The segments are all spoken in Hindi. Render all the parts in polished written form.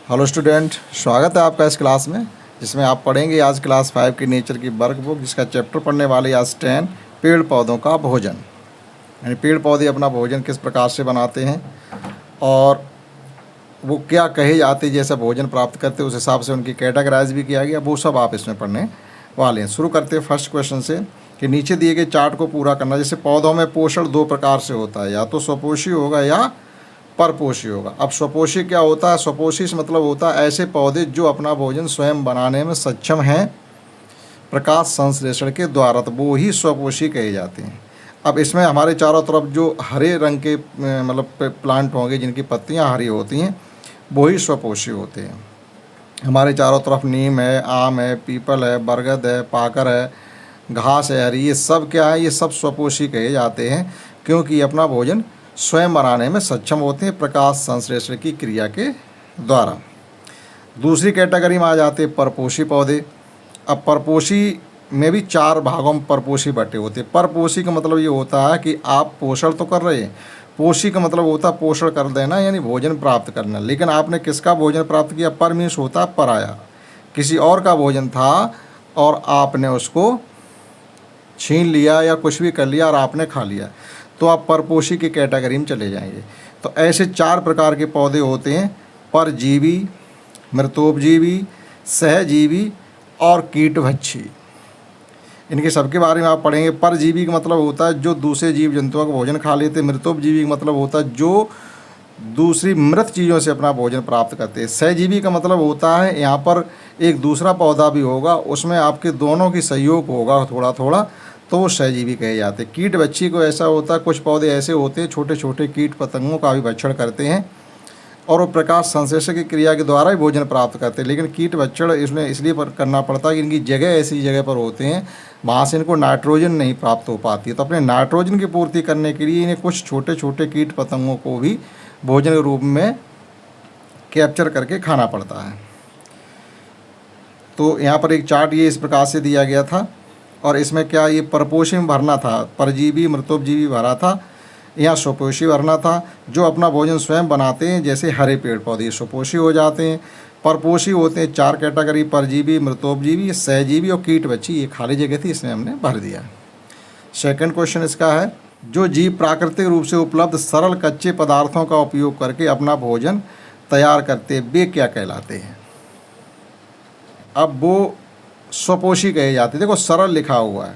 हेलो स्टूडेंट, स्वागत है आपका इस क्लास में जिसमें आप पढ़ेंगे आज क्लास 5 की नेचर की वर्क बुक, जिसका चैप्टर पढ़ने वाले आज 10 पेड़ पौधों का भोजन। यानी पेड़ पौधे अपना भोजन किस प्रकार से बनाते हैं और वो क्या कहे जाते हैं जैसा भोजन प्राप्त करते हैं, उस हिसाब से उनकी कैटेगराइज भी किया गया। वो सब आप इसमें पढ़ने वाले हैं। शुरू करते हैं फर्स्ट क्वेश्चन से कि नीचे दिए गए चार्ट को पूरा करना। जैसे पौधों में पोषण दो प्रकार से होता है, या तो स्वपोषी होगा या परपोषी होगा। अब स्वपोषी क्या होता है? स्वपोषी से मतलब होता है ऐसे पौधे जो अपना भोजन स्वयं बनाने में सक्षम हैं प्रकाश संश्लेषण के द्वारा, तो वो ही स्वपोषी कहे जाते हैं। अब इसमें हमारे चारों तरफ जो हरे रंग के मतलब प्लांट होंगे जिनकी पत्तियां हरी होती हैं, वो ही स्वपोषी होते हैं। हमारे चारों तरफ नीम है, आम है, पीपल है, बरगद है, पाकर है, घास है हरी, ये सब क्या है? ये सब स्वपोषी कहे जाते हैं क्योंकि अपना भोजन स्वयं बनाने में सक्षम होते हैं प्रकाश संश्लेषण की क्रिया के द्वारा। दूसरी कैटेगरी में आ जाते हैं परपोषी पौधे। अब परपोषी में भी चार भागों में परपोषी बटे होते हैं। परपोषी का मतलब ये होता है कि आप पोषण तो कर रहे हैं, पोषी का मतलब होता है पोषण कर देना यानी भोजन प्राप्त करना, लेकिन आपने किसका भोजन प्राप्त किया? पर मीन्स होता है पराया, किसी और का भोजन था और आपने उसको छीन लिया या कुछ भी कर लिया और आपने खा लिया, तो आप परपोषी की कैटेगरी में चले जाएंगे। तो ऐसे चार प्रकार के पौधे होते हैं: परजीवी, मृतोपजीवी, सहजीवी और कीटभक्षी। इनके सबके बारे में आप पढ़ेंगे। परजीवी का मतलब होता है जो दूसरे जीव जंतुओं का भोजन खा लेते हैं। मृतोपजीवी का मतलब होता है जो दूसरी मृत चीज़ों से अपना भोजन प्राप्त करते हैं। सहजीवी का मतलब होता है यहाँ पर एक दूसरा पौधा भी होगा, उसमें आपके दोनों की सहयोग होगा थोड़ा थोड़ा, तो वो सहजीवी कहे जाते हैं। कीटभक्षी को ऐसा होता है, कुछ पौधे ऐसे होते हैं छोटे छोटे कीट पतंगों का भी भक्षण करते हैं और वो प्रकाश संश्लेषण की क्रिया के द्वारा ही भोजन प्राप्त करते हैं। लेकिन कीट भक्षण इसमें इसलिए करना पड़ता है कि इनकी जगह ऐसी जगह पर होते हैं वहाँ से इनको नाइट्रोजन नहीं प्राप्त हो पाती है, तो अपने नाइट्रोजन की पूर्ति करने के लिए इन्हें कुछ छोटे छोटे कीट पतंगों को भी भोजन के रूप में कैप्चर करके खाना पड़ता है। तो यहाँ पर एक चार्ट ये इस प्रकार से दिया गया था और इसमें क्या ये परपोषी में भरना था, परजीवी मृतोपजीवी भरा था, यहाँ स्वपोषी भरना था जो अपना भोजन स्वयं बनाते हैं। जैसे हरे पेड़ पौधे स्वपोषी हो जाते हैं। परपोषी होते हैं चार कैटेगरी: परजीवी, मृतोपजीवी, सहजीवी और कीटभक्षी। ये खाली जगह थी, इसमें हमने भर दिया। सेकंड क्वेश्चन इसका है, जो जीव प्राकृतिक रूप से उपलब्ध सरल कच्चे पदार्थों का उपयोग करके अपना भोजन तैयार करते हैं, वे क्या कहलाते हैं? अब वो स्वपोषी कहे जाते हैं। देखो सरल लिखा हुआ है,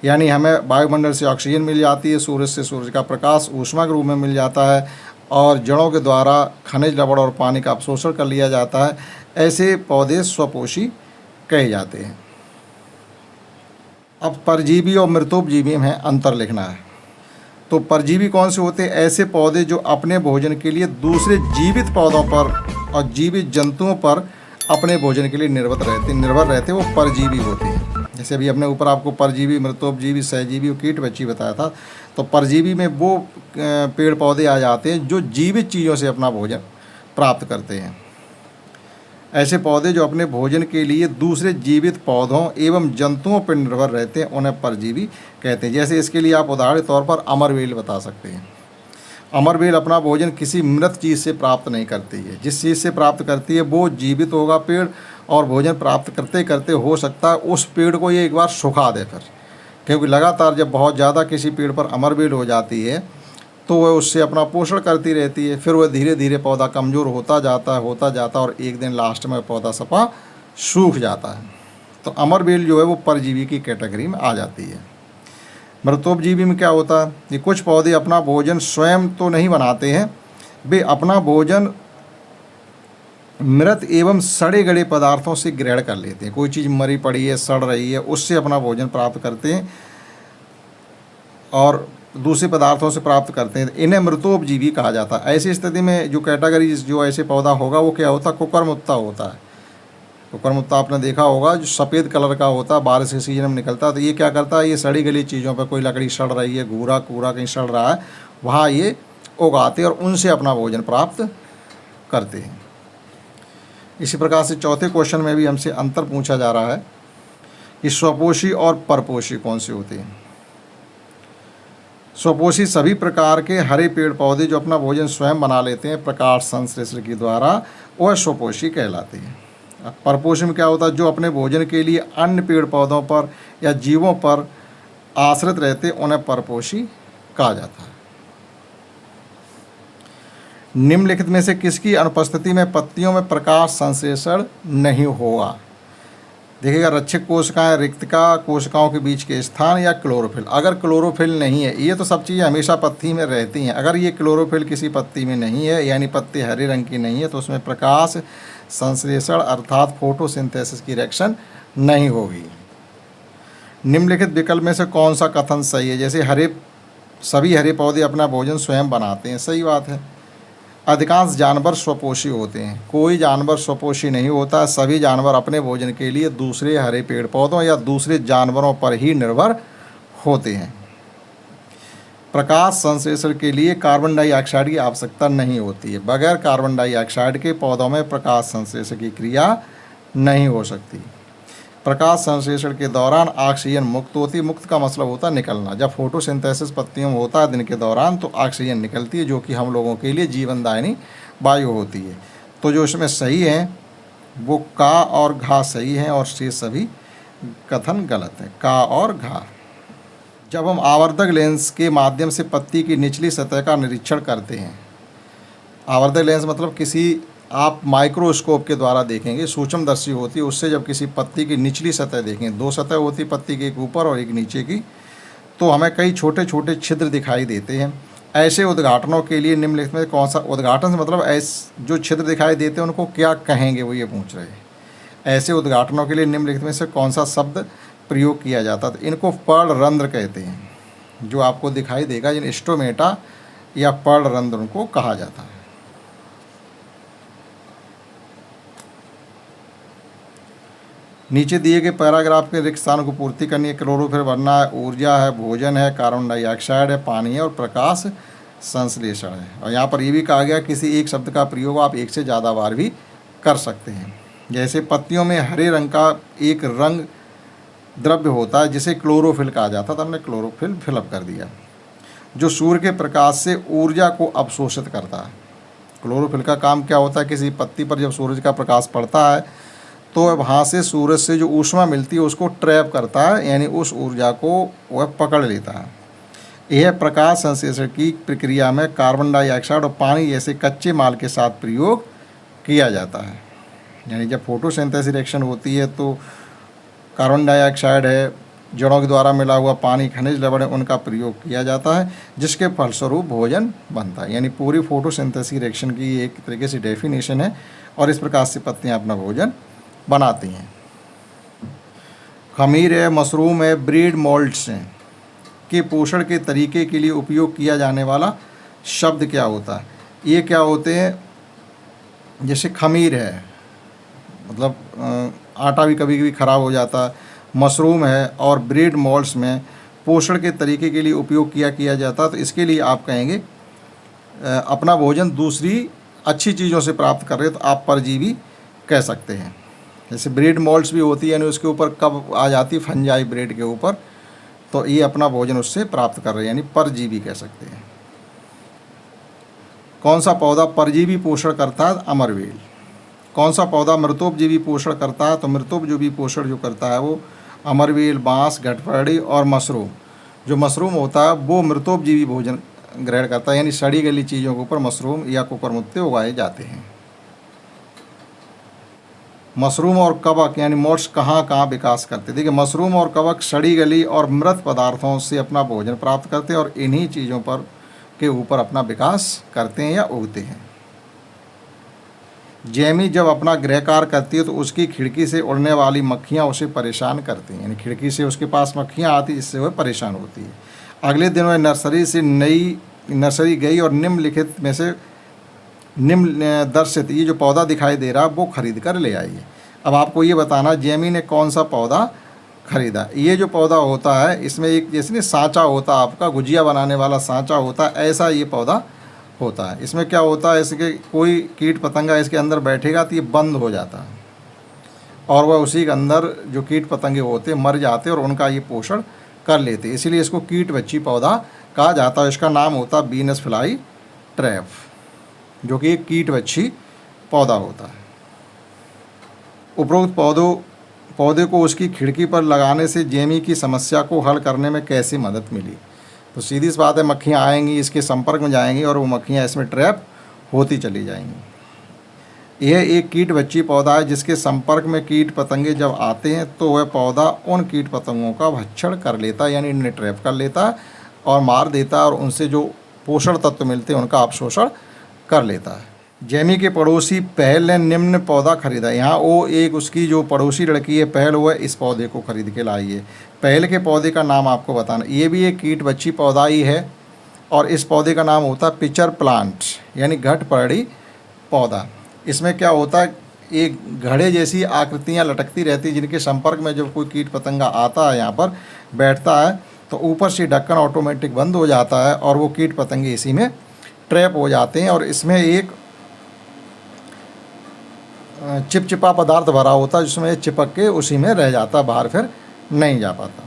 यानी हमें वायुमंडल से ऑक्सीजन मिल जाती है, सूरज से सूरज का प्रकाश ऊष्मा के रूप में मिल जाता है और जड़ों के द्वारा खनिज लवण और पानी का अवशोषण कर लिया जाता है। ऐसे पौधे स्वपोषी कहे जाते हैं। अब परजीवी और मृतोपजीवी में अंतर लिखना है। तो परजीवी कौन से होते हैं? ऐसे पौधे जो अपने भोजन के लिए दूसरे जीवित पौधों पर और जीवित जंतुओं पर अपने भोजन के लिए निर्भर रहते वो परजीवी होते हैं। जैसे अभी अपने ऊपर आपको परजीवी, मृतोपजीवी, सहजीवी और कीटभक्षी बताया था, तो परजीवी में वो पेड़ पौधे आ जाते हैं जो जीवित चीज़ों से अपना भोजन प्राप्त करते हैं। ऐसे पौधे जो अपने भोजन के लिए दूसरे जीवित पौधों एवं जंतुओं पर निर्भर रहते हैं उन्हें परजीवी कहते हैं। जैसे इसके लिए आप उदाहरण तौर पर अमरवेल बता सकते हैं। अमरवेल अपना भोजन किसी मृत चीज़ से प्राप्त नहीं करती है, जिस चीज़ से प्राप्त करती है वो जीवित होगा पेड़, और भोजन प्राप्त करते करते हो सकता है उस पेड़ को ये एक बार सुखा दे फिर, क्योंकि लगातार जब बहुत ज़्यादा किसी पेड़ पर अमरवेल हो जाती है तो वह उससे अपना पोषण करती रहती है, फिर वह धीरे धीरे पौधा कमज़ोर होता जाता और एक दिन लास्ट में पौधा सपा सूख जाता है। तो अमरवेल जो है वो परजीवी की कैटेगरी में आ जाती है। मृतोपजीवी में क्या होता है? ये कुछ पौधे अपना भोजन स्वयं तो नहीं बनाते हैं, वे अपना भोजन मृत एवं सड़े गले पदार्थों से ग्रहण कर लेते हैं। कोई चीज़ मरी पड़ी है, सड़ रही है, उससे अपना भोजन प्राप्त करते हैं और दूसरे पदार्थों से प्राप्त करते हैं। इन्हें मृतोपजीवी कहा जाता है। ऐसी स्थिति में जो कैटेगरी जो ऐसे पौधा होगा वो क्या होता है? कुकुरमुत्ता होता है। कुकुरमुत्ता आपने देखा होगा जो सफ़ेद कलर का होता है, बारिश के सीजन में निकलता है। तो ये क्या करता है? ये सड़ी गली चीज़ों पर, कोई लकड़ी सड़ रही है, घूरा कूड़ा कहीं सड़ रहा है, वहाँ ये उगाते और उनसे अपना भोजन प्राप्त करते हैं। इसी प्रकार से चौथे क्वेश्चन में भी हमसे अंतर पूछा जा रहा है कि स्वपोषी और परपोषी कौन से होते हैं। स्वपोषी सभी प्रकार के हरे पेड़ पौधे जो अपना भोजन स्वयं बना लेते हैं प्रकाश संश्लेषण के द्वारा, वह स्वपोषी कहलाते हैं। अब परपोषी में क्या होता है, जो अपने भोजन के लिए अन्य पेड़ पौधों पर या जीवों पर आश्रित रहते उन्हें परपोषी कहा जाता है। निम्नलिखित में से किसकी अनुपस्थिति में पत्तियों में प्रकाश संश्लेषण नहीं होगा? देखिएगा, रक्षक कोशिकाएं, रिक्तिका कोशिकाओं के बीच के स्थान या क्लोरोफिल। अगर क्लोरोफिल नहीं है, ये तो सब चीज़ें हमेशा पत्ती में रहती हैं, अगर ये क्लोरोफिल किसी पत्ती में नहीं है यानी पत्ती हरे रंग की नहीं है तो उसमें प्रकाश संश्लेषण अर्थात फोटोसिंथेसिस की रिएक्शन नहीं होगी। निम्नलिखित विकल्प में से कौन सा कथन सही है? जैसे सभी हरे पौधे अपना भोजन स्वयं बनाते हैं, सही बात है। अधिकांश जानवर स्वपोषी होते हैं, कोई जानवर स्वपोषी नहीं होता। सभी जानवर अपने भोजन के लिए दूसरे हरे पेड़ पौधों या दूसरे जानवरों पर ही निर्भर होते हैं। प्रकाश संश्लेषण के लिए कार्बन डाइऑक्साइड की आवश्यकता नहीं होती है। बगैर कार्बन डाइऑक्साइड के पौधों में प्रकाश संश्लेषण की क्रिया नहीं हो सकती। प्रकाश संश्लेषण के दौरान ऑक्सीजन मुक्त होती, मुक्त का मतलब होता है निकलना। जब फोटोसिंथेसिस पत्तियों में होता है दिन के दौरान तो ऑक्सीजन निकलती है जो कि हम लोगों के लिए जीवनदायिनी वायु होती है। तो जो इसमें सही है वो का और घा सही है और शेष सभी कथन गलत है, का और घा। जब हम आवर्धक लेंस के माध्यम से पत्ती की निचली सतह का निरीक्षण करते हैं, आवर्धक लेंस मतलब किसी आप माइक्रोस्कोप के द्वारा देखेंगे, सूक्ष्मदर्शी होती है, उससे जब किसी पत्ती की निचली सतह देखें, दो सतह होती पत्ती की, एक ऊपर और एक नीचे की, तो हमें कई छोटे छोटे छिद्र दिखाई देते हैं। ऐसे उद्घाटनों के लिए निम्नलिखित में कौन सा, उद्घाटन से मतलब ऐसे जो छिद्र दिखाई देते हैं उनको क्या कहेंगे, वो ये पूछ रहे हैं। ऐसे उद्घाटनों के लिए निम्नलिखित में से कौन सा शब्द प्रयोग किया जाता था? इनको पर्णरंध्र कहते हैं। जो आपको दिखाई देगा जिन स्टोमेटा या पर्णरंध्र उनको कहा जाता है। नीचे दिए गए पैराग्राफ के रिक्त स्थानों को पूर्ति करनी है। क्लोरोफिल बनना है, ऊर्जा है, भोजन है, कार्बन डाइऑक्साइड है, पानी है और प्रकाश संश्लेषण है। और यहाँ पर ये भी कहा गया किसी एक शब्द का प्रयोग आप एक से ज़्यादा बार भी कर सकते हैं। जैसे पत्तियों में हरे रंग का एक रंग द्रव्य होता है जिसे क्लोरोफिल कहा जाता है, तो हमने क्लोरोफिल फिलअप कर दिया, जो सूर्य के प्रकाश से ऊर्जा को अवशोषित करता है। क्लोरोफिल का काम क्या होता है, किसी पत्ती पर जब सूरज का प्रकाश पड़ता है तो वहाँ से सूरज से जो ऊष्मा मिलती है उसको ट्रैप करता है, यानी उस ऊर्जा को वह पकड़ लेता है। यह प्रकाश संश्लेषण की प्रक्रिया में कार्बन डाइऑक्साइड और पानी जैसे कच्चे माल के साथ प्रयोग किया जाता है। यानी जब फोटोसिंथेसिस रिएक्शन होती है तो कार्बन डाइऑक्साइड है, जड़ों के द्वारा मिला हुआ पानी, खनिज लवण है, उनका प्रयोग किया जाता है जिसके फलस्वरूप भोजन बनता है। यानी पूरी फोटोसिंथेसिस रिएक्शन की एक तरीके से डेफिनेशन है और इस प्रकार से पत्तियाँ अपना भोजन बनाती हैं। खमीर है, मशरूम है, ब्रीड मोल्ड्स हैं के पोषण के तरीके के लिए उपयोग किया जाने वाला शब्द क्या होता है? ये क्या होते हैं? जैसे खमीर है मतलब आटा भी कभी कभी ख़राब हो जाता है, मशरूम है और ब्रीड मोल्ड्स में पोषण के तरीके के लिए उपयोग किया जाता है। तो इसके लिए आप कहेंगे अपना भोजन दूसरी अच्छी चीज़ों से प्राप्त कर रहे, तो आप परजीवी कह सकते हैं। जैसे ब्रीड मोल्ड्स भी होती है, यानी उसके ऊपर कब आ जाती फंजाई ब्रेड के ऊपर, तो ये अपना भोजन उससे प्राप्त कर रहे हैं, यानी परजीवी कह सकते हैं। कौन सा पौधा परजीवी पोषण करता है? अमरवेल। कौन सा पौधा मृतोपजीवी पोषण करता है? तो मृतोपजीवी पोषण जो करता है वो अमरवेल, बांस, घटपड़ी और मशरूम। जो मशरूम होता है वो मृतोपजीवी भोजन ग्रहण करता है, यानी सड़ी गली चीज़ों के ऊपर मशरूम या कुकुरमुत्ते उगाए जाते हैं। मशरूम और कवक यानी मोट्स कहाँ कहाँ विकास करते हैं? देखिए, मशरूम और कवक सड़ी गली और मृत पदार्थों से अपना भोजन प्राप्त करते हैं और इन्हीं चीज़ों पर के ऊपर अपना विकास करते हैं या उगते हैं। जैमी जब अपना गृह कार्य करती है तो उसकी खिड़की से उड़ने वाली मक्खियाँ उसे परेशान करती हैं, यानी खिड़की से उसके पास मक्खियाँ आती जिससे वह परेशान होती है। अगले दिन वह नर्सरी गई और निम्नलिखित में से दर्शित ये जो पौधा दिखाई दे रहा है वो खरीद कर ले आई है। अब आपको ये बताना जैमी ने कौन सा पौधा खरीदा। ये जो पौधा होता है इसमें एक जैसे नहीं सांचा होता है, आपका गुजिया बनाने वाला सांचा होता है, ऐसा ये पौधा होता है। इसमें क्या होता है, इसके कोई कीट पतंगा इसके अंदर बैठेगा तो ये बंद हो जाता है और वह उसी के अंदर जो कीट पतंगे होते मर जाते और उनका ये पोषण कर लेते, इसीलिए इसको कीट बच्ची पौधा कहा जाता है। इसका नाम होता है वीनस फ्लाई ट्रैप, जो कि एक कीटवच्छी पौधा होता है। उपरोक्त पौधे को उसकी खिड़की पर लगाने से जेमी की समस्या को हल करने में कैसे मदद मिली? तो सीधी सी बात है, मक्खियाँ आएंगी, इसके संपर्क में जाएंगी और वो मक्खियाँ इसमें ट्रैप होती चली जाएंगी। यह एक कीटवच्छी पौधा है जिसके संपर्क में कीट पतंगे जब आते हैं तो वह पौधा उन कीट पतंगों का भक्षण कर लेता है, यानी इन्हें ट्रैप कर लेता है और मार देता है और उनसे जो पोषण तत्व मिलते हैं उनका अवशोषण कर लेता है। जेमी के पड़ोसी पहल ने निम्न पौधा खरीदा। यहाँ वो एक उसकी जो पड़ोसी लड़की है पहल, वो इस पौधे को खरीद के लाई है। पहल के पौधे का नाम आपको बताना। ये भी एक कीटवच्छी पौधा ही है और इस पौधे का नाम होता है पिचर प्लांट, यानी घटपर्णी पौधा। इसमें क्या होता है, एक घड़े जैसी आकृतियाँ लटकती रहती जिनके संपर्क में जब कोई कीट पतंगा आता है, यहाँ पर बैठता है, तो ऊपर से ढक्कन ऑटोमेटिक बंद हो जाता है और वो कीट पतंगे इसी में ट्रैप हो जाते हैं। और इसमें एक चिपचिपा पदार्थ भरा होता है जिसमें चिपक के उसी में रह जाता, बाहर फिर नहीं जा पाता।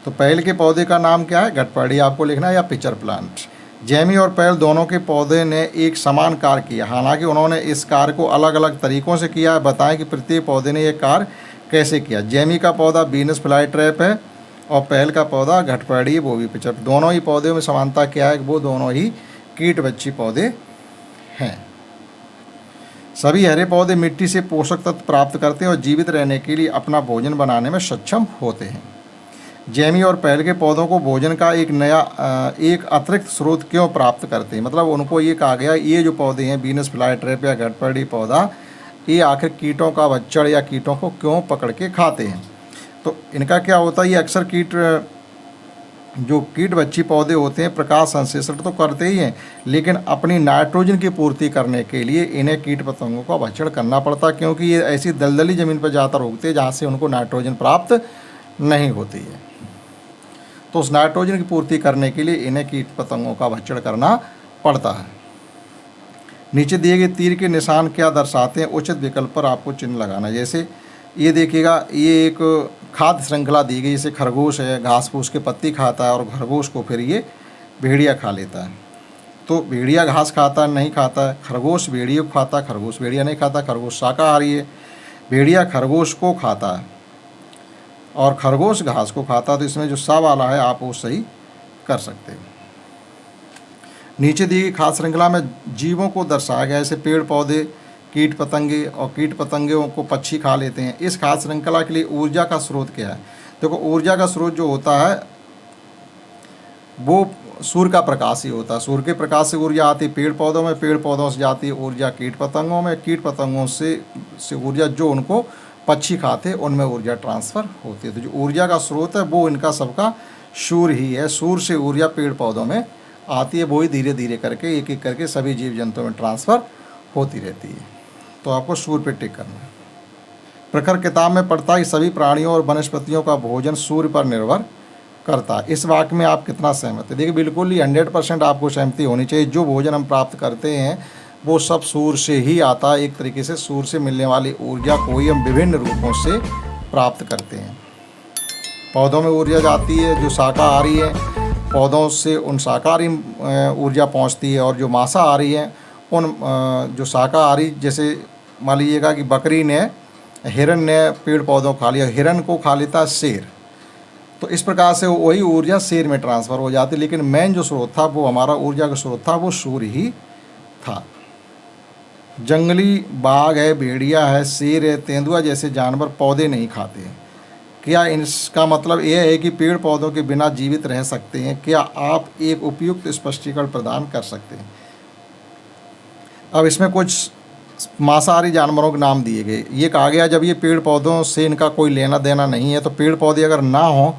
तो पहल के पौधे का नाम क्या है? घटपर्णी आपको लिखना है, या पिचर प्लांट। जेमी और पहल दोनों के पौधे ने एक समान कार्य किया, हालांकि उन्होंने इस कार्य को अलग अलग तरीक़ों से किया है। बताएं कि प्रत्येक पौधे ने यह कार्य कैसे किया। जेमी का पौधा वीनस फ्लाई ट्रैप है और पहल का पौधा घटपर्णी, वो भी पिचर। दोनों ही पौधों में समानता क्या है? वो दोनों ही कीटवच्छी पौधे हैं। सभी हरे पौधे मिट्टी से पोषक तत्व प्राप्त करते हैं और जीवित रहने के लिए अपना भोजन बनाने में सक्षम होते हैं। जेमी और पहल के पौधों को भोजन का एक अतिरिक्त स्रोत क्यों प्राप्त करते हैं? मतलब उनको ये कहा गया, ये जो पौधे हैं वीनस फ्लाई ट्रैप या घटपर्णी पौधा, ये आखिर कीटों का भक्षण या कीटों को क्यों पकड़ के खाते हैं? तो इनका क्या होता है, ये अक्सर जो कीटवच्छी पौधे होते हैं प्रकाश संश्लेषण तो करते ही हैं, लेकिन अपनी नाइट्रोजन की पूर्ति करने के लिए इन्हें कीट पतंगों का भक्षण करना पड़ता है, क्योंकि ये ऐसी दलदली ज़मीन पर ज़्यादातर उगते हैं जहाँ से उनको नाइट्रोजन प्राप्त नहीं होती है। तो उस नाइट्रोजन की पूर्ति करने के लिए इन्हें कीट पतंगों का भक्षण करना पड़ता है। नीचे दिए गए तीर के निशान क्या दर्शाते हैं? उचित विकल्प पर आपको चिन्ह लगाना है। जैसे ये देखिएगा, ये एक खाद्य श्रृंखला दी गई, जैसे खरगोश है, घास फूस के पत्ती खाता है और खरगोश को फिर ये भेड़िया खा लेता है। तो भेड़िया घास खाता नहीं खाता है, खरगोश भेड़िया को खाता है, खरगोश भेड़िया नहीं खाता, खरगोश शाकाहारी है। भेड़िया खरगोश को खाता है और खरगोश घास को खाता है। तो इसमें जो सा वाला है आप वो सही कर सकते हैं। नीचे दी गई खाद्य श्रृंखला में जीवों को दर्शाया गया, जैसे पेड़ पौधे, कीट पतंगे, और कीट पतंगों को पक्षी खा लेते हैं। इस खाद्य श्रृंखला के लिए ऊर्जा का स्रोत क्या है? देखो, ऊर्जा का स्रोत जो होता है वो सूर्य का प्रकाश ही होता है। सूर्य के प्रकाश से ऊर्जा आती है पेड़ पौधों में, पेड़ पौधों से जाती है ऊर्जा कीट पतंगों में, कीट पतंगों से ऊर्जा जो उनको पक्षी खाते हैं उनमें ऊर्जा ट्रांसफ़र होती है। तो जो ऊर्जा का स्रोत है वो इनका सबका सूर्य ही है। सूर्य से ऊर्जा पेड़ पौधों में आती है, वो ही धीरे धीरे करके एक एक करके सभी जीव जंतुओं में ट्रांसफ़र होती रहती है। तो आपको सूर्य पे टिक करना है। प्रखर किताब में पढ़ता है कि सभी प्राणियों और वनस्पतियों का भोजन सूर्य पर निर्भर करता है। इस वाक्य में आप कितना सहमत है? देखिए, बिल्कुल ही 100% आपको सहमति होनी चाहिए। जो भोजन हम प्राप्त करते हैं वो सब सूर्य से ही आता है। एक तरीके से सूर्य से मिलने वाली ऊर्जा को ही हम विभिन्न रूपों से प्राप्त करते हैं। पौधों में ऊर्जा जाती है, जो शाकाहारी है पौधों से उन शाकाहारी ऊर्जा पहुंचती है, और जो मांसाहारी है उन जो शाकाहारी, जैसे मान लीजिएगा कि बकरी ने, हिरन ने पेड़ पौधों खा लिया, हिरन को खा लेता है शेर, तो इस प्रकार से वही ऊर्जा शेर में ट्रांसफ़र हो जाती है। लेकिन मेन जो स्रोत था वो हमारा ऊर्जा का स्रोत था वो सूर्य ही था। जंगली बाघ है, भेड़िया है, शेर है, तेंदुआ जैसे जानवर पौधे नहीं खाते हैं। क्या इसका मतलब यह है कि पेड़ पौधों के बिना जीवित रह सकते हैं? क्या आप एक उपयुक्त स्पष्टीकरण प्रदान कर सकते हैं? अब इसमें कुछ मांसाहारी जानवरों के नाम दिए गए। ये कहा गया जब ये पेड़ पौधों से इनका कोई लेना देना नहीं है, तो पेड़ पौधे अगर ना हों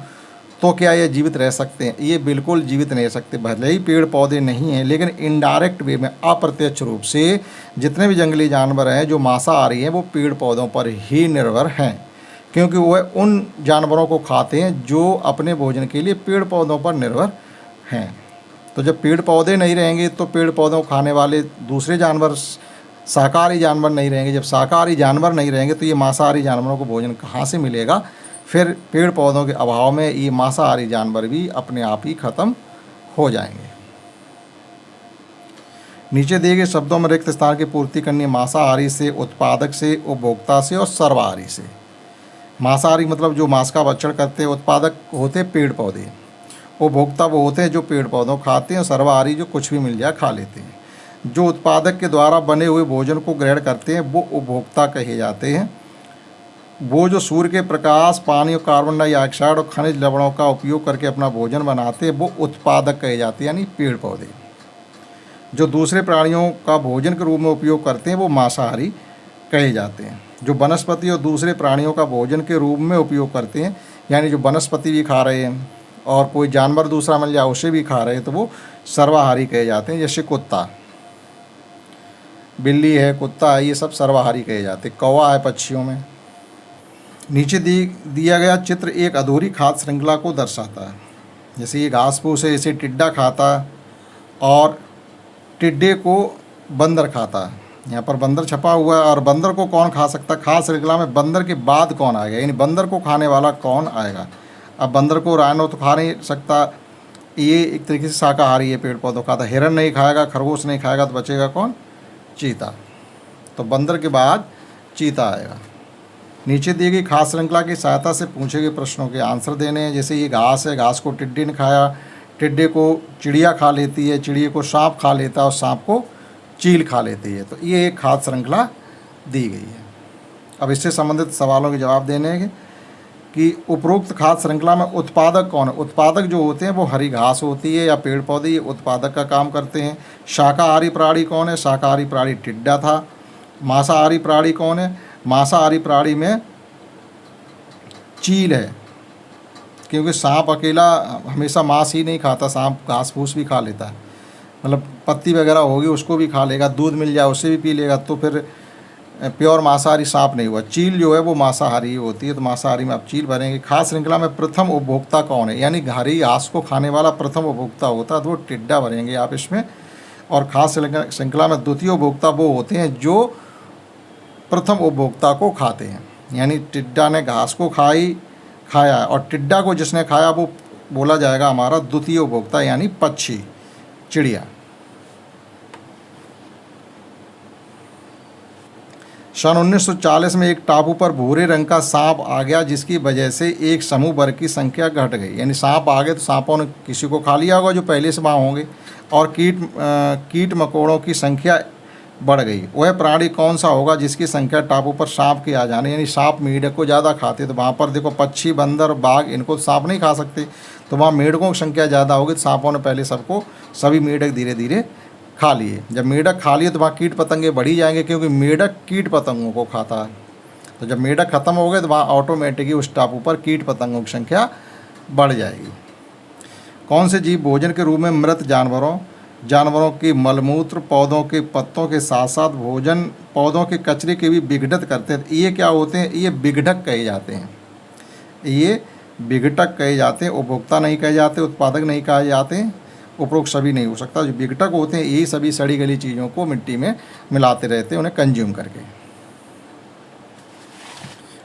तो क्या ये जीवित रह सकते हैं? ये बिल्कुल जीवित नहीं रह सकते। भले ही पेड़ पौधे नहीं हैं, लेकिन इनडायरेक्ट वे में, अप्रत्यक्ष रूप से जितने भी जंगली जानवर हैं जो मांसाहारी हैं वो पेड़ पौधों पर ही निर्भर हैं, क्योंकि वह उन जानवरों को खाते हैं जो अपने भोजन के लिए पेड़ पौधों पर निर्भर हैं। तो जब पेड़ पौधे नहीं रहेंगे तो पेड़ पौधों को खाने वाले दूसरे जानवर, शाकाहारी जानवर नहीं रहेंगे। जब शाकाहारी जानवर नहीं रहेंगे तो ये मांसाहारी जानवरों को भोजन कहाँ से मिलेगा? फिर पेड़ पौधों के अभाव में ये मांसाहारी जानवर भी अपने आप ही खत्म हो जाएंगे। नीचे दिए गए शब्दों में रिक्त स्थान की पूर्ति करनी मांसाहारी से, उत्पादक से, उपभोक्ता से और सर्वाहारी से। मांसाहारी मतलब जो मांस का भक्षण करते हैं, उत्पादक होते पेड़ पौधे, उपभोक्ता वो होते हैं जो पेड़ पौधों खाते हैं, और सर्वाहारी जो कुछ भी मिल जाए खा लेते हैं। जो उत्पादक के द्वारा बने हुए भोजन को ग्रहण करते हैं वो उपभोक्ता कहे जाते हैं। वो जो सूर्य के प्रकाश, पानी और कार्बन डाइऑक्साइड और खनिज लवणों का उपयोग करके अपना भोजन बनाते हैं वो उत्पादक कहे जाते हैं, यानी पेड़ पौधे। जो दूसरे प्राणियों का भोजन के रूप में उपयोग करते हैं वो मांसाहारी कहे जाते हैं। जो वनस्पति और दूसरे प्राणियों का भोजन के रूप में उपयोग करते हैं, यानी जो वनस्पति भी खा रहे हैं और कोई जानवर दूसरा मिल जाए उसे भी खा रहे हैं, तो वो सर्वाहारी कहे जाते हैं। जैसे कुत्ता, बिल्ली है, कुत्ता है, ये सब सर्वाहारी कहे जाते हैं। कौवा है पक्षियों में। नीचे दिया गया चित्र एक अधूरी खाद्य श्रृंखला को दर्शाता है। जैसे ये घास फूस है, इसे टिड्डा खाता है और टिड्डे को बंदर खाता है। यहाँ पर बंदर छपा हुआ है, और बंदर को कौन खा सकता है? खाद्य श्रृंखला में बंदर के बाद कौन आएगा, यानी बंदर को खाने वाला कौन आएगा? अब बंदर को राइनो तो खा नहीं सकता, ये एक तरीके से शाकाहारी है, पेड़ पौधों खाता। हिरन नहीं खाएगा, खरगोश नहीं खाएगा, तो बचेगा कौन? चीता। तो बंदर के बाद चीता आएगा। नीचे दी गई खाद्य श्रृंखला की सहायता से पूछे गए प्रश्नों के आंसर देने हैं। जैसे ये घास है, घास को टिड्डे ने खाया, टिड्डे को चिड़िया खा लेती है, चिड़िया को सांप खा लेता है और सांप को चील खा लेती है। तो ये एक खाद्य श्रृंखला दी गई है। अब इससे संबंधित सवालों के जवाब देने हैं कि उपरोक्त खाद्य श्रृंखला में उत्पादक कौन है? उत्पादक जो होते हैं वो हरी घास होती है या पेड़ पौधे, ये उत्पादक का काम करते हैं। शाकाहारी प्राणी कौन है? शाकाहारी प्राणी टिड्डा था। मांसाहारी प्राणी कौन है? मांसाहारी प्राणी में चील है, क्योंकि सांप अकेला हमेशा मांस ही नहीं खाता, सांप घास फूस भी खा लेता है, मतलब पत्ती वगैरह होगी उसको भी खा लेगा, दूध मिल जाए उससे भी पी लेगा, तो फिर प्योर मांसाहारी सांप नहीं हुआ। चील जो है वो मांसाहारी होती है, तो मांसाहारी में आप चील भरेंगे। खाद्य श्रृंखला में प्रथम उपभोक्ता कौन है? यानी हरी घास को खाने वाला प्रथम उपभोक्ता होता है, तो वो टिड्डा भरेंगे आप इसमें। और खाद्य श्रृंखला में द्वितीय उपभोक्ता वो होते हैं जो प्रथम उपभोक्ता को खाते हैं, यानी टिड्डा ने घास को खाया और टिड्डा को जिसने खाया वो बोला जाएगा हमारा द्वितीय उपभोक्ता, यानी पक्षी, चिड़िया। सन 1940 में एक टापू पर भूरे रंग का सांप आ गया, जिसकी वजह से एक समूह वर्ग की संख्या घट गई। यानी सांप आ गए तो सांपों ने किसी को खा लिया होगा जो पहले से वहाँ होंगे, और कीट मकोड़ों की संख्या बढ़ गई। वह प्राणी कौन सा होगा जिसकी संख्या टापू पर सांप के आ जाने, यानी सांप मेढक को ज़्यादा खाते, तो वहाँ पर देखो पक्षी, बंदर, बाघ, इनको सांप नहीं खा सकते, तो वहाँ मेढकों की संख्या ज़्यादा होगी, तो सांपों ने पहले सभी मेढक धीरे धीरे खा लिए। जब मेढक खा लिए तो वहाँ कीट पतंगे बढ़ी जाएंगे, क्योंकि मेढक कीट पतंगों को खाता है। तो जब मेढक खत्म हो गए तो वहाँ ऑटोमेटिकली उस टापू पर कीट पतंगों की संख्या बढ़ जाएगी। कौन से जीव भोजन के रूप में मृत जानवरों के मलमूत्र, पौधों के पत्तों के साथ साथ भोजन पौधों के कचरे के भी विघटन करते हैं? ये क्या होते हैं? ये विघटक कहे जाते हैं। ये विघटक कहे जाते हैं, उपभोक्ता नहीं कहे जाते, उत्पादक नहीं कहे जाते, उपरोक्त सभी नहीं हो सकता। जो विघटक होते हैं यही सभी सड़ी गली चीज़ों को मिट्टी में मिलाते रहते हैं उन्हें कंज्यूम करके।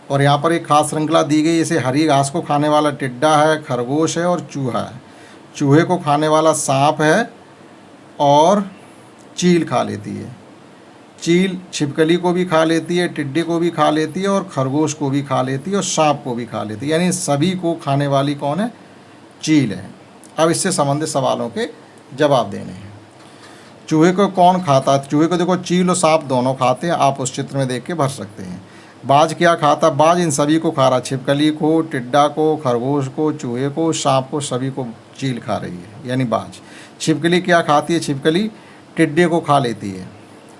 और यहाँ पर एक खास श्रृंखला दी गई, जैसे हरी घास को खाने वाला टिड्डा है, खरगोश है और चूहा है। चूहे को खाने वाला सांप है और चील खा लेती है। चील छिपकली को भी खा लेती है, टिड्डे को भी खा लेती है और खरगोश को भी खा लेती है और सांप को भी खा लेती है, यानी सभी को खाने वाली कौन है? चील है। अब इससे संबंधित सवालों के जवाब देने हैं। चूहे को कौन खाता है? चूहे को देखो चील और सांप दोनों खाते हैं, आप उस चित्र में देख के भर सकते हैं। बाज क्या खाता? बाज इन सभी को खा रहा, छिपकली को, टिड्डा को, खरगोश को, चूहे को, सांप को, सभी को चील खा रही है, यानी बाज। छिपकली क्या खाती है? छिपकली टिड्डे को खा लेती है।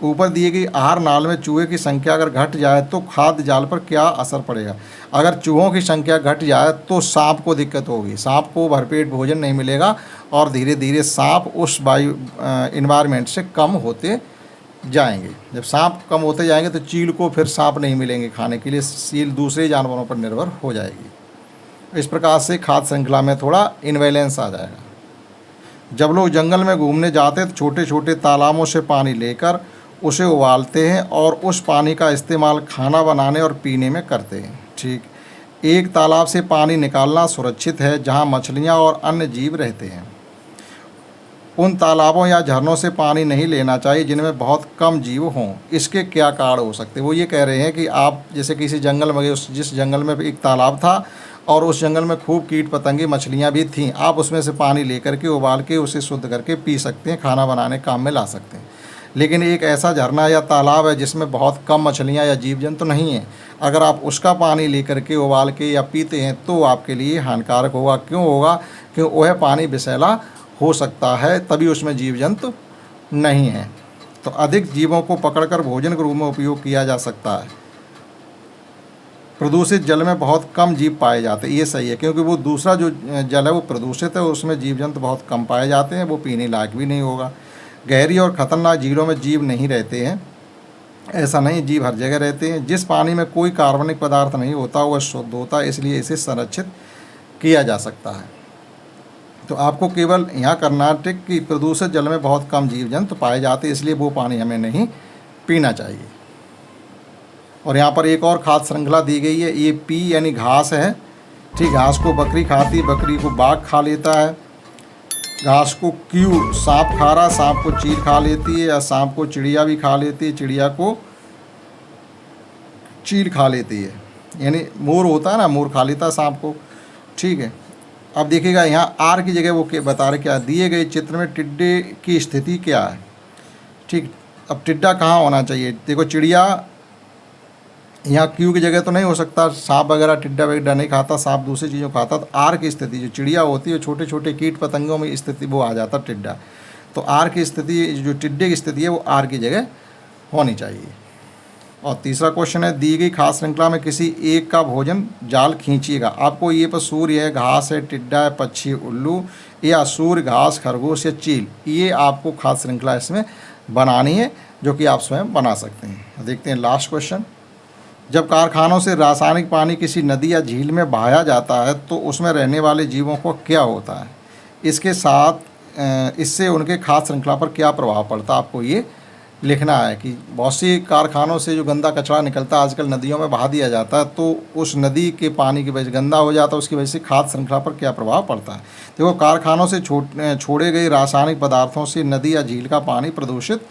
ऊपर दिए गई आहार नाल में चूहे की संख्या अगर घट जाए तो खाद्य जाल पर क्या असर पड़ेगा? अगर चूहों की संख्या घट जाए तो सांप को दिक्कत होगी, सांप को भरपेट भोजन नहीं मिलेगा और धीरे धीरे सांप उस वायु इन्वायरमेंट से कम होते जाएंगे। जब सांप कम होते जाएंगे तो चील को फिर सांप नहीं मिलेंगे खाने के लिए, चील दूसरे जानवरों पर निर्भर हो जाएगी। इस प्रकार से खाद्य श्रृंखला में थोड़ा इनबैलेंस आ जाएगा। जब लोग जंगल में घूमने जाते हैं तो छोटे छोटे तालाबों से पानी लेकर उसे उबालते हैं और उस पानी का इस्तेमाल खाना बनाने और पीने में करते हैं। ठीक, एक तालाब से पानी निकालना सुरक्षित है जहाँ मछलियाँ और अन्य जीव रहते हैं। उन तालाबों या झरनों से पानी नहीं लेना चाहिए जिनमें बहुत कम जीव हों। इसके क्या कारण हो सकते हैं? वो ये कह रहे हैं कि आप जैसे किसी जंगल में गए, जिस जंगल में एक तालाब था और उस जंगल में खूब कीट पतंगे मछलियाँ भी थीं, आप उसमें से पानी लेकर के उबाल के उसे शुद्ध करके पी सकते हैं, खाना बनाने काम में ला सकते हैं। लेकिन एक ऐसा झरना या तालाब है जिसमें बहुत कम मछलियाँ या जीव जंतु नहीं हैं, अगर आप उसका पानी लेकर के उबाल के या पीते हैं तो आपके लिए हानिकारक होगा। क्यों होगा? क्योंकि वह पानी विषैला हो सकता है, तभी उसमें जीव जंतु नहीं है। तो अधिक जीवों को पकड़कर भोजन के रूप में उपयोग किया जा सकता है। प्रदूषित जल में बहुत कम जीव पाए जाते हैं, ये सही है, क्योंकि वो दूसरा जो जल है वो प्रदूषित है, उसमें जीव जंतु बहुत कम पाए जाते हैं, वो पीने लायक भी नहीं होगा। गहरी और ख़तरनाक झीलों में जीव नहीं रहते हैं, ऐसा नहीं, जीव हर जगह रहते हैं। जिस पानी में कोई कार्बनिक पदार्थ नहीं होता वह शुद्ध होता है, इसलिए इसे संरक्षित किया जा सकता है। तो आपको केवल यहाँ कर्नाटक की प्रदूषित जल में बहुत कम जीव जंतु पाए जाते हैं, इसलिए वो पानी हमें नहीं पीना चाहिए। और यहाँ पर एक और खाद्य श्रृंखला दी गई है, ये पी यानी घास है। ठीक, घास को बकरी खाती है, बकरी को बाघ खा लेता है। घास को क्यू सांप खा रहा, सांप को चील खा लेती है, या सांप को चिड़िया भी खा लेती है, चिड़िया को चील खा लेती है। यानी मोर होता है ना, मोर खा लेता है सांप को। ठीक है, अब देखिएगा यहाँ आर की जगह वो बता रहे क्या, दिए गए चित्र में टिड्डे की स्थिति क्या है। ठीक, अब टिड्डा कहाँ होना चाहिए? देखो, चिड़िया यहाँ क्यू की जगह तो नहीं हो सकता, सांप वगैरह टिड्डा वगैरह नहीं खाता, सांप दूसरी चीज़ों खाता। तो आर की स्थिति जो चिड़िया होती है, छोटे छोटे कीट पतंगों में स्थिति वो आ जाता टिड्डा। तो आर की स्थिति, जो टिड्डे की स्थिति है वो आर की जगह होनी चाहिए। और तीसरा क्वेश्चन है, दी गई खाद्य श्रृंखला में किसी एक का भोजन जाल खींचिएगा। आपको ये पर सूर्य है, घास है, टिड्डा है, पक्षी उल्लू, या सूर्य, घास, खरगोश या चील, ये आपको खाद्य श्रृंखला इसमें बनानी है, जो कि आप स्वयं बना सकते हैं। देखते हैं लास्ट क्वेश्चन। जब कारखानों से रासायनिक पानी किसी नदी या झील में बहाया जाता है तो उसमें रहने वाले जीवों को क्या होता है? इसके साथ इससे उनके खाद्य श्रृंखला पर क्या प्रभाव पड़ता है? आपको ये लिखना है कि बहुत सी कारखानों से जो गंदा कचरा निकलता है आजकल नदियों में बहा दिया जाता है, तो उस नदी के पानी की वजह से गंदा हो जाता है, उसकी वजह से खाद्य श्रृंखला पर क्या प्रभाव पड़ता है। देखो, कारखानों से छोड़े गए रासायनिक पदार्थों से नदी या झील का पानी प्रदूषित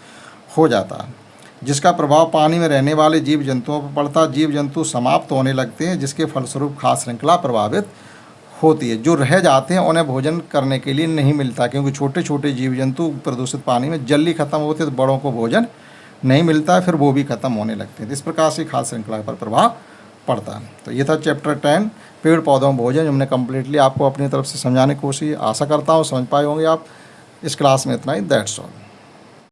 हो जाता है, जिसका प्रभाव पानी में रहने वाले जीव जंतुओं पर पड़ता है। जीव जंतु समाप्त होने लगते हैं, जिसके फलस्वरूप खाद्य श्रृंखला प्रभावित होती है। जो रह जाते हैं उन्हें भोजन करने के लिए नहीं मिलता, क्योंकि छोटे छोटे जीव जंतु प्रदूषित पानी में जल्दी खत्म होते हैं, तो बड़ों को भोजन नहीं मिलता है, फिर वो भी खत्म होने लगते हैं। इस प्रकार से खाद्य श्रृंखला पर प्रभाव पड़ता है। तो ये था चैप्टर 10 पेड़ पौधों भोजन, हमने कम्प्लीटली आपको अपनी तरफ से समझाने की कोशिश। आशा करता हूँ समझ पाए होंगे आप। इस क्लास में इतना ही, दैट्स ऑल।